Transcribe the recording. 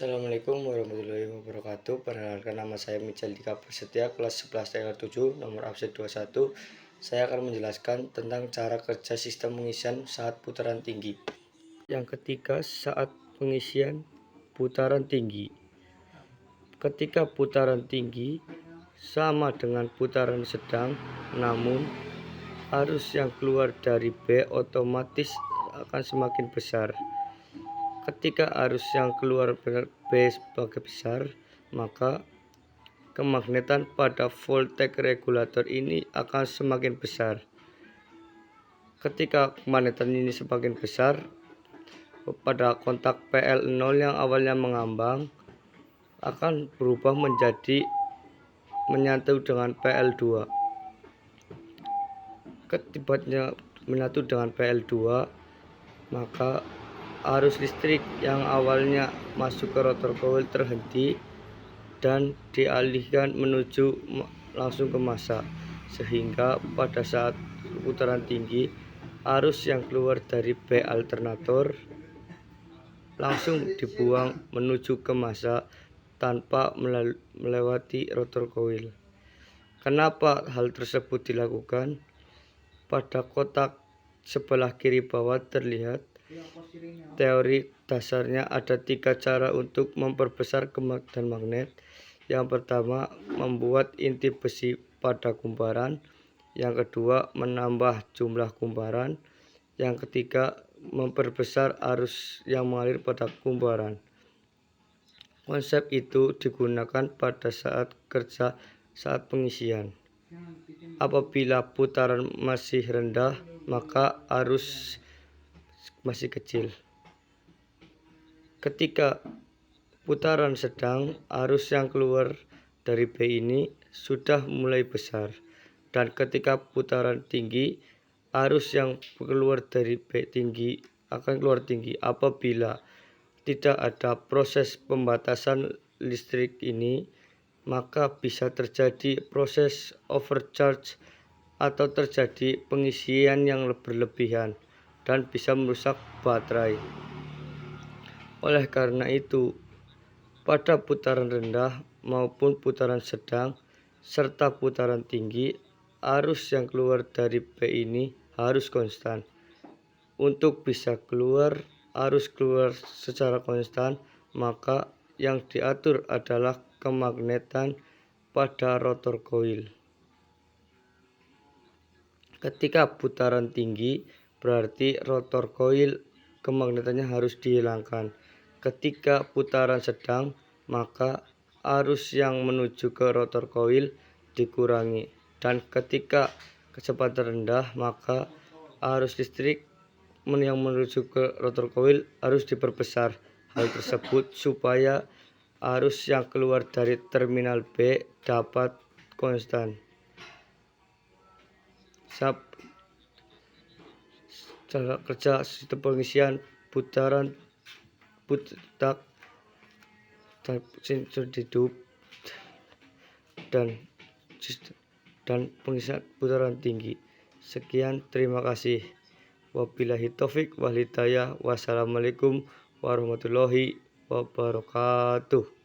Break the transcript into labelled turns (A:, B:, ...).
A: Assalamualaikum warahmatullahi wabarakatuh. Perkenalkan, nama saya Michel Dika Prasetya, kelas 11 TK7, nomor absen 21. Saya akan menjelaskan tentang cara kerja sistem pengisian saat putaran tinggi. Yang ketiga, saat pengisian putaran tinggi. Ketika putaran tinggi sama dengan putaran sedang, namun arus yang keluar dari B otomatis akan semakin besar. Ketika arus yang keluar B sebagai besar, maka kemagnetan pada voltage regulator ini akan semakin besar. Ketika kemagnetan ini semakin besar, pada kontak PL0 yang awalnya mengambang akan berubah menjadi menyatu dengan PL2. Ketika menyatu dengan PL2, maka arus listrik yang awalnya masuk ke rotor coil terhenti dan dialihkan menuju langsung ke massa, sehingga pada saat putaran tinggi arus yang keluar dari B alternator langsung dibuang menuju ke massa tanpa melewati rotor coil. Kenapa hal tersebut dilakukan? Pada kotak sebelah kiri bawah terlihat teori dasarnya ada 3 cara untuk memperbesar kemagnetan magnet. Yang pertama, membuat inti besi pada kumparan. Yang kedua, menambah jumlah kumparan. Yang ketiga, memperbesar arus yang mengalir pada kumparan. Konsep itu digunakan pada saat kerja saat pengisian. Apabila putaran masih rendah, maka arus masih kecil. Ketika putaran sedang, arus yang keluar dari B ini sudah mulai besar. Dan ketika putaran tinggi, arus yang keluar dari B tinggi akan keluar tinggi. Apabila tidak ada proses pembatasan listrik ini, maka bisa terjadi proses overcharge atau terjadi pengisian yang berlebihan dan bisa merusak baterai. Oleh karena itu, pada putaran rendah maupun putaran sedang serta putaran tinggi, arus yang keluar dari B ini harus konstan. Untuk bisa keluar arus keluar secara konstan, maka yang diatur adalah kemagnetan pada rotor coil. Ketika putaran tinggi, berarti rotor coil kemagnetannya harus dihilangkan. Ketika putaran sedang, maka arus yang menuju ke rotor coil dikurangi. Dan ketika kecepatan rendah, maka arus listrik yang menuju ke rotor coil harus diperbesar. Hal tersebut supaya arus yang keluar dari terminal B dapat konstan. Cara kerja sistem pengisian putaran hidup dan pengisian putaran tinggi. Sekian, terima kasih. Wabillahi taufik wal hidayah. Wassalamualaikum warahmatullahi wabarakatuh.